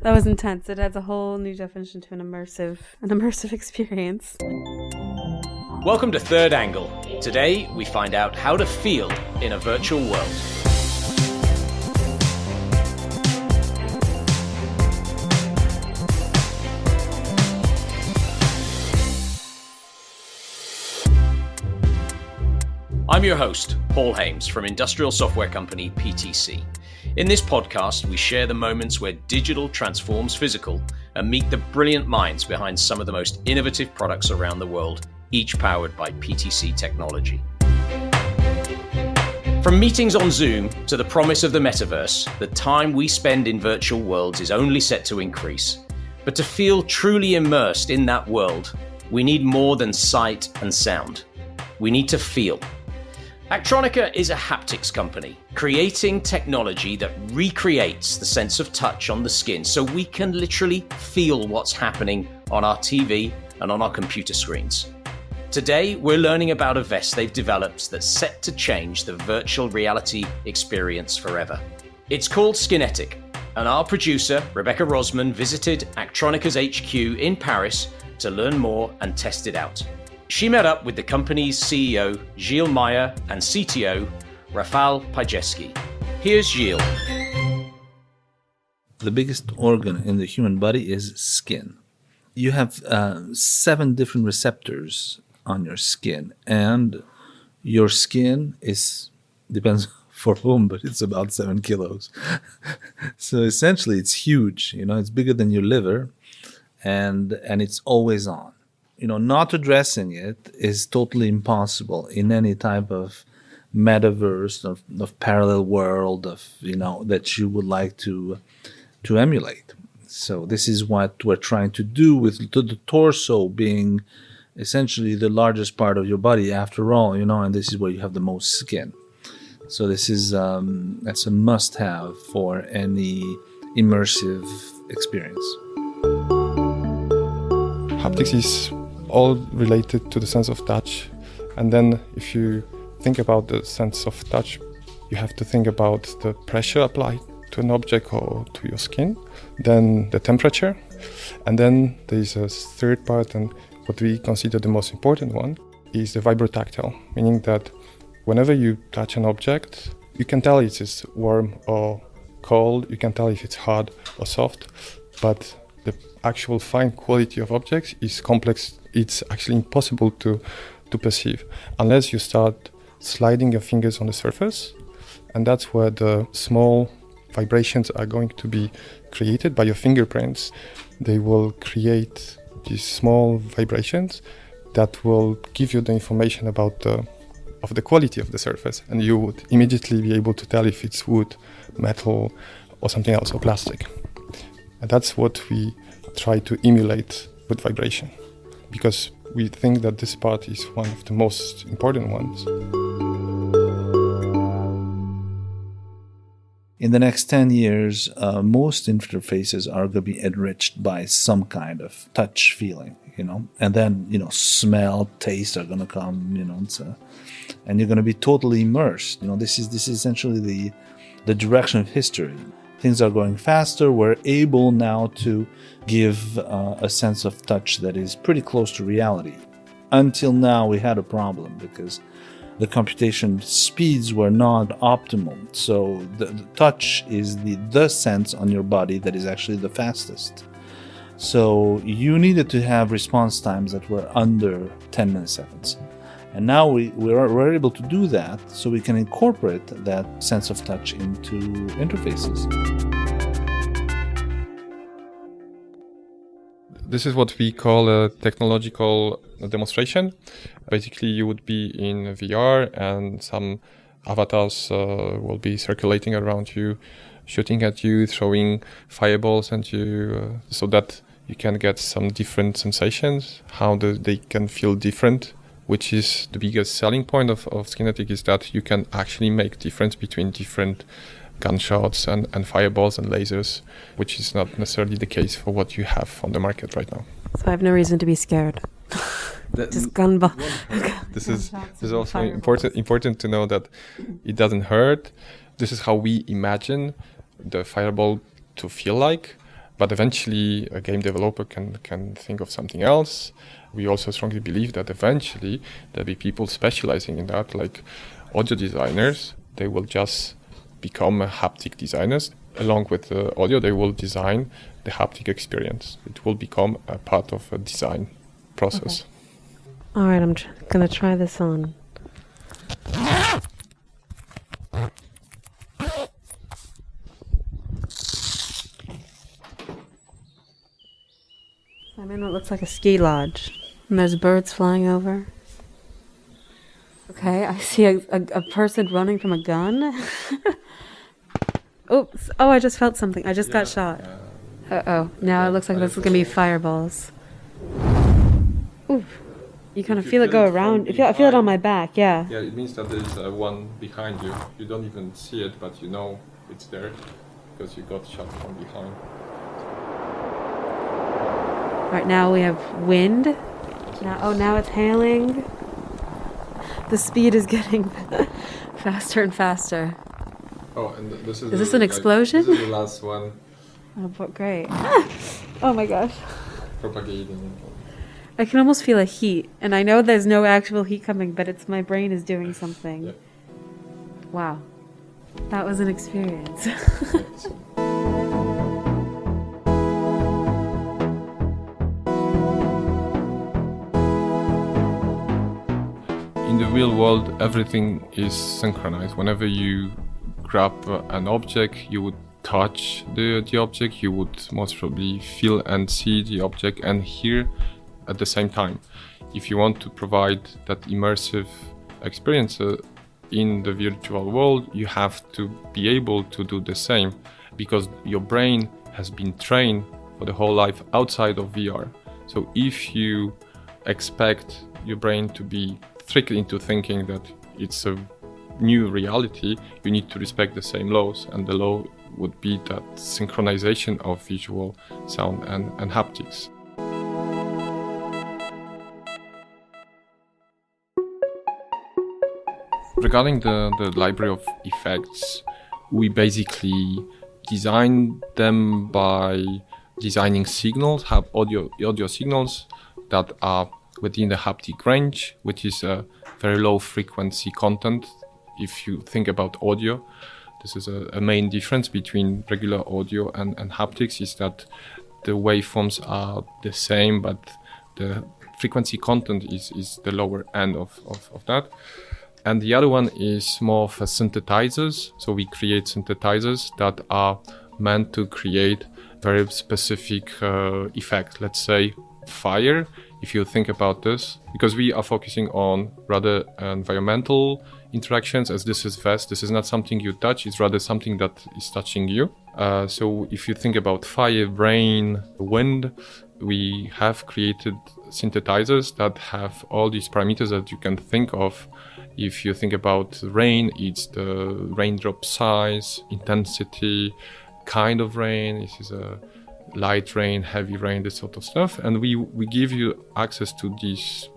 That was intense. It adds a whole new definition to an immersive experience. Welcome to Third Angle. Today, we find out how to feel in a virtual world. I'm your host, Paul Hames from industrial software company PTC. In this podcast, we share the moments where digital transforms physical and meet the brilliant minds behind some of the most innovative products around the world, each powered by PTC technology. From meetings on Zoom to the promise of the Metaverse, the time we spend in virtual worlds is only set to increase. But to feel truly immersed in that world, we need more than sight and sound. We need to feel. Actronika is a haptics company, creating technology that recreates the sense of touch on the skin so we can literally feel what's happening on our TV and on our computer screens. Today, we're learning about a vest they've developed that's set to change the virtual reality experience forever. It's called Skinetic, and our producer, Rebecca Rosman, visited Actronika's HQ in Paris to learn more and test it out. She met up with the company's CEO, Gilles Meyer, and CTO, Rafal Pijewski. Here's Gilles. The biggest organ in the human body is skin. You have 7 different receptors on your skin, and your skin depends for whom, but it's about 7 kilos. So essentially it's huge, it's bigger than your liver, and it's always on. Not addressing it is totally impossible in any type of metaverse, of parallel world, that you would like to emulate. So this is what we're trying to do with the torso being essentially the largest part of your body after all, and this is where you have the most skin. So this is that's a must-have for any immersive experience. Haptics is all related to the sense of touch. And then if you think about the sense of touch, you have to think about the pressure applied to an object or to your skin, then the temperature, and then there is a third part, and what we consider the most important one is the vibrotactile, meaning that whenever you touch an object, you can tell if it's warm or cold, you can tell if it's hard or soft, but the actual fine quality of objects is complex. It's actually impossible to perceive unless you start sliding your fingers on the surface, and that's where the small vibrations are going to be created by your fingerprints. They will create these small vibrations that will give you the information about the quality of the surface, and you would immediately be able to tell if it's wood, metal, or something else, or plastic. And that's what we try to emulate with vibration, because we think that this part is one of the most important ones. In the next 10 years, most interfaces are going to be enriched by some kind of touch feeling, and then, smell, taste are going to come, and you're going to be totally immersed. This is essentially the direction of history. Things are going faster. We're able now to give a sense of touch that is pretty close to reality. Until now, we had a problem because the computation speeds were not optimal. So the touch is the sense on your body that is actually the fastest. So you needed to have response times that were under 10 milliseconds. And now we're able to do that, so we can incorporate that sense of touch into interfaces. This is what we call a technological demonstration. Basically, you would be in VR and some avatars will be circulating around you, shooting at you, throwing fireballs at you, so that you can get some different sensations, how they can feel different, which is the biggest selling point of Skinetic, is that you can actually make difference between different gunshots and fireballs and lasers, which is not necessarily the case for what you have on the market right now. So I have no reason to be scared. Just gun bomb. This is also important to know that it doesn't hurt. This is how we imagine the fireball to feel like. But eventually a game developer can think of something else. We also strongly believe that eventually there'll be people specializing in that, like audio designers. They will just become haptic designers. Along with the audio, they will design the haptic experience. It will become a part of a design process. Okay. All right, I'm gonna try this on. I'm in what looks like a ski lodge, and there's birds flying over. Okay, I see a person running from a gun. Oops! Oh, I just felt something. I just got shot. Uh-oh. Now it looks like this is gonna be fireballs. Ooh. You kind of feel it go around. I feel it on my back, yeah. Yeah, it means that there's one behind you. You don't even see it, but you know it's there because you got shot from behind. Right now we have wind. Now it's hailing. The speed is getting faster and faster. Oh, and this is... Is this an explosion? This is the last one. Oh, but great. Oh my gosh. Propagating. I can almost feel a heat, and I know there's no actual heat coming, but it's my brain is doing something. Yeah. Wow. That was an experience. In the real world, everything is synchronized. Whenever you grab an object, you would touch the object, you would most probably feel and see the object and hear at the same time. If you want to provide that immersive experience in the virtual world, you have to be able to do the same, because your brain has been trained for the whole life outside of VR. So if you expect your brain to be tricked into thinking that it's a new reality, you need to respect the same laws, and the law would be that synchronization of visual, sound and haptics. Regarding the library of effects, we basically design them by designing signals, have audio signals that are within the haptic range, which is a very low frequency content. If you think about audio, this is a main difference between regular audio and haptics, is that the waveforms are the same, but the frequency content is the lower end of that. And the other one is more of a synthesizers. So we create synthesizers that are meant to create very specific effect. Let's say fire. If you think about this, because we are focusing on rather environmental interactions, as this is vast, this is not something you touch, it's rather something that is touching you. So if you think about fire, rain, wind, we have created synthesizers that have all these parameters that you can think of. If you think about rain, it's the raindrop size, intensity, kind of rain. This is a light rain, heavy rain, this sort of stuff. And we give you access to these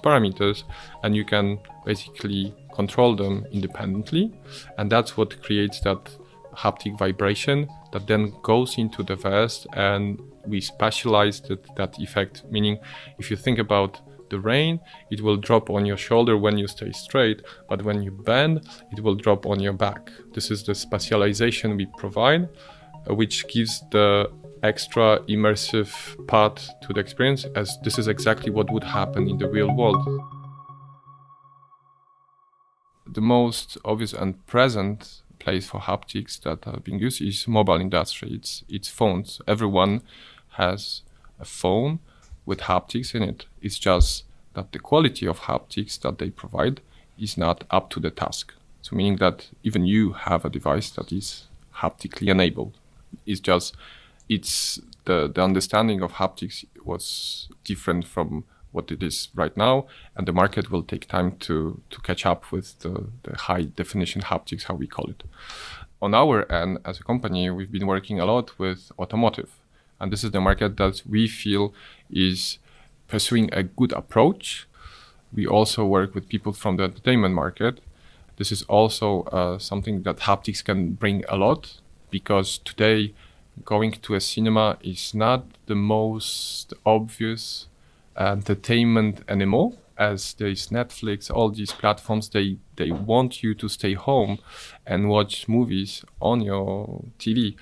parameters, and you can basically control them independently. And that's what creates that haptic vibration that then goes into the vest, and we specialize that effect. Meaning, if you think about the rain, it will drop on your shoulder when you stay straight, but when you bend, it will drop on your back. This is the specialization we provide, which gives the extra immersive part to the experience, as this is exactly what would happen in the real world. The most obvious and present place for haptics that are being used is mobile industry. It's phones. Everyone has a phone with haptics in it. It's just that the quality of haptics that they provide is not up to the task. So meaning that even you have a device that is haptically enabled. It's the understanding of haptics was different from what it is right now, and the market will take time to catch up with the high definition haptics, how we call it. On our end, as a company, we've been working a lot with automotive. And this is the market that we feel is pursuing a good approach. We also work with people from the entertainment market. This is also something that haptics can bring a lot, because today going to a cinema is not the most obvious entertainment anymore, as there is Netflix, all these platforms, they want you to stay home and watch movies on your TV.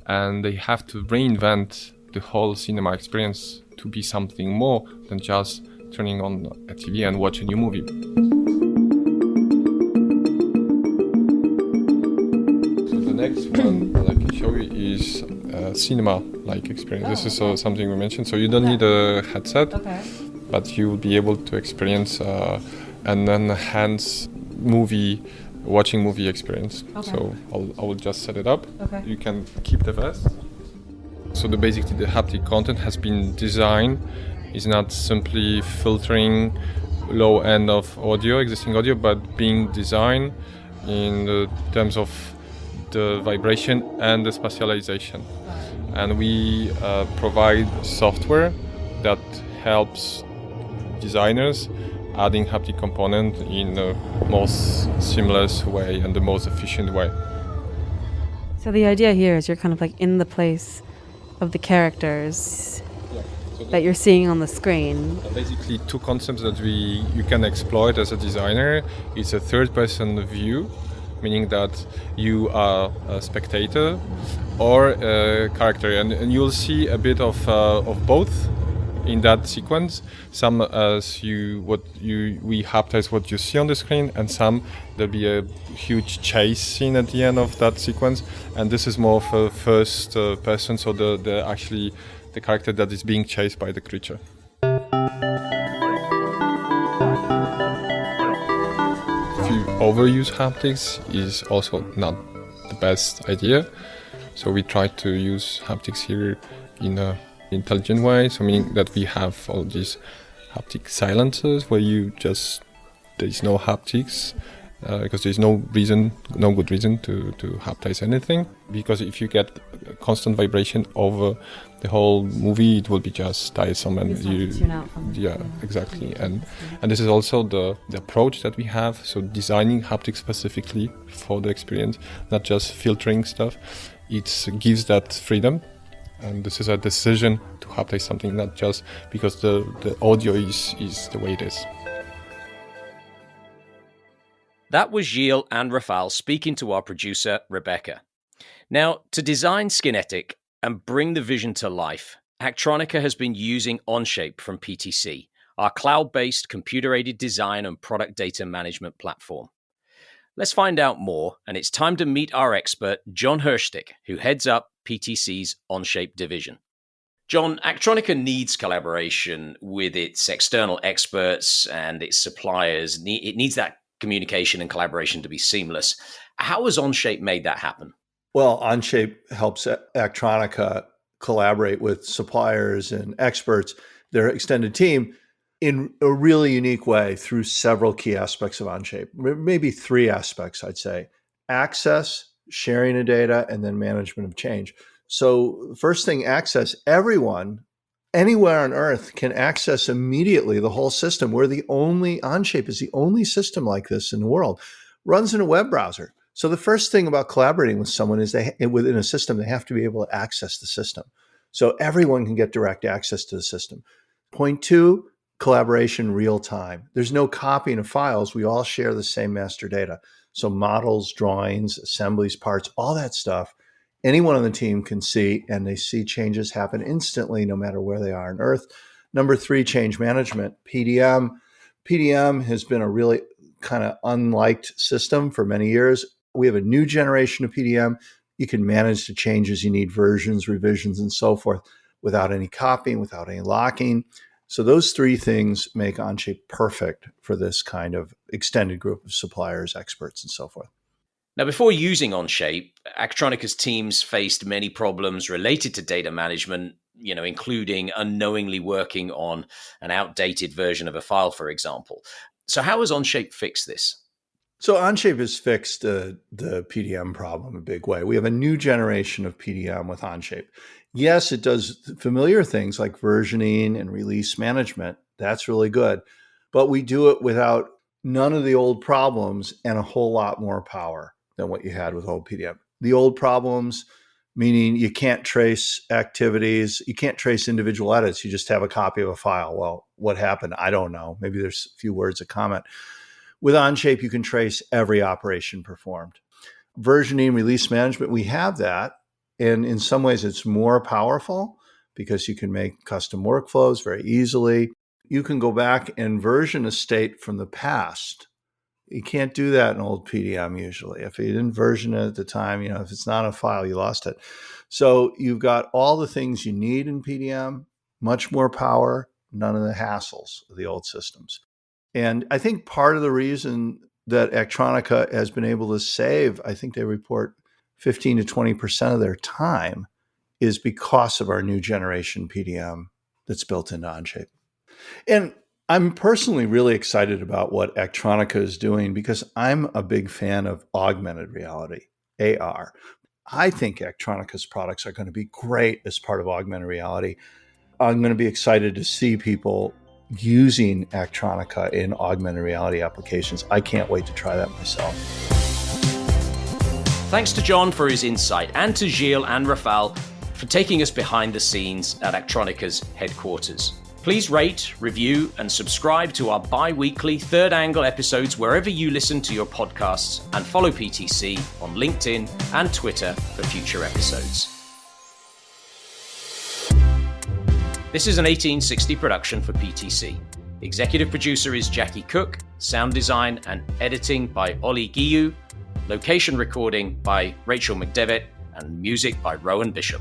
And they have to reinvent the whole cinema experience to be something more than just turning on a TV and watch a new movie. So the next one that I can show you is cinema-like experience. This is something we mentioned. So you don't need a headset, but you will be able to experience an enhanced watching movie experience. So I will just set it up. You can keep the vest. So basically the haptic content has been designed is not simply filtering low end of existing audio, but being designed in the terms of the vibration and the spatialization. And we provide software that helps designers adding haptic component in the most seamless way and the most efficient way. So the idea here is you're kind of like in the place of the characters that you're seeing on the screen. Basically, two concepts that you can exploit as a designer. It's a third-person view, meaning that you are a spectator or a character, and you'll see a bit of both in that sequence. Some as we haptize what you see on the screen, and some there'll be a huge chase scene at the end of that sequence, and this is more of a first person, so the character that is being chased by the creature. If you overuse haptics, is also not the best idea. So we try to use haptics here in an intelligent way. So meaning that we have all these haptic silencers where there is no haptics. Because there's no good reason to haptize anything. Because if you get constant vibration over the whole movie, it will be just tiresome, and exactly. And this is also the approach that we have. So designing haptics specifically for the experience, not just filtering stuff. It gives that freedom, and this is a decision to haptize something, not just because the audio is the way it is. That was Gilles and Rafal speaking to our producer, Rebecca. Now, to design Skinetic and bring the vision to life, Actronika has been using Onshape from PTC, our cloud-based computer-aided design and product data management platform. Let's find out more, and it's time to meet our expert, John Hirschtick, who heads up PTC's Onshape division. John, Actronika needs collaboration with its external experts and its suppliers. It needs that communication and collaboration to be seamless. How has Onshape made that happen? Well, Onshape helps Actronika collaborate with suppliers and experts, their extended team, in a really unique way through several key aspects of Onshape. Maybe three aspects, I'd say: access, sharing of data, and then management of change. So first thing, access. Everyone, anywhere on Earth, can access immediately the whole system. Onshape is the only system like this in the world. Runs in a web browser. So the first thing about collaborating with someone is within a system, they have to be able to access the system. So everyone can get direct access to the system. Point two, collaboration real time. There's no copying of files. We all share the same master data. So models, drawings, assemblies, parts, all that stuff, anyone on the team can see, and they see changes happen instantly, no matter where they are on Earth. Number three, change management, PDM. PDM has been a really kind of unliked system for many years. We have a new generation of PDM. You can manage the changes. You need versions, revisions, and so forth without any copying, without any locking. So those three things make Onshape perfect for this kind of extended group of suppliers, experts, and so forth. Now, before using Onshape, Actronika's teams faced many problems related to data management, including unknowingly working on an outdated version of a file, for example. So how has Onshape fixed this? So Onshape has fixed the PDM problem in a big way. We have a new generation of PDM with Onshape. Yes, it does familiar things like versioning and release management. That's really good. But we do it without none of the old problems and a whole lot more power than what you had with old PDM. The old problems, meaning you can't trace activities, you can't trace individual edits. You just have a copy of a file. Well, what happened? I don't know. Maybe there's a few words of comment. With Onshape, you can trace every operation performed. Versioning, release management, we have that. And in some ways, it's more powerful because you can make custom workflows very easily. You can go back and version a state from the past. You can't do that in old PDM usually. If you didn't version it at the time, if it's not a file, you lost it. So you've got all the things you need in PDM, much more power, none of the hassles of the old systems. And I think part of the reason that Actronika has been able to save, I think they report 15 to 20% of their time, is because of our new generation PDM that's built into Onshape. And I'm personally really excited about what Actronika is doing because I'm a big fan of augmented reality, AR. I think Actronika's products are going to be great as part of augmented reality. I'm going to be excited to see people using Actronika in augmented reality applications. I can't wait to try that myself. Thanks to John for his insight, and to Gilles and Rafal for taking us behind the scenes at Actronika's headquarters. Please rate, review, and subscribe to our bi-weekly Third Angle episodes wherever you listen to your podcasts, and follow PTC on LinkedIn and Twitter for future episodes. This is an 1860 production for PTC. Executive producer is Jackie Cook, sound design and editing by Ollie Gilles, location recording by Rachel McDevitt, and music by Rowan Bishop.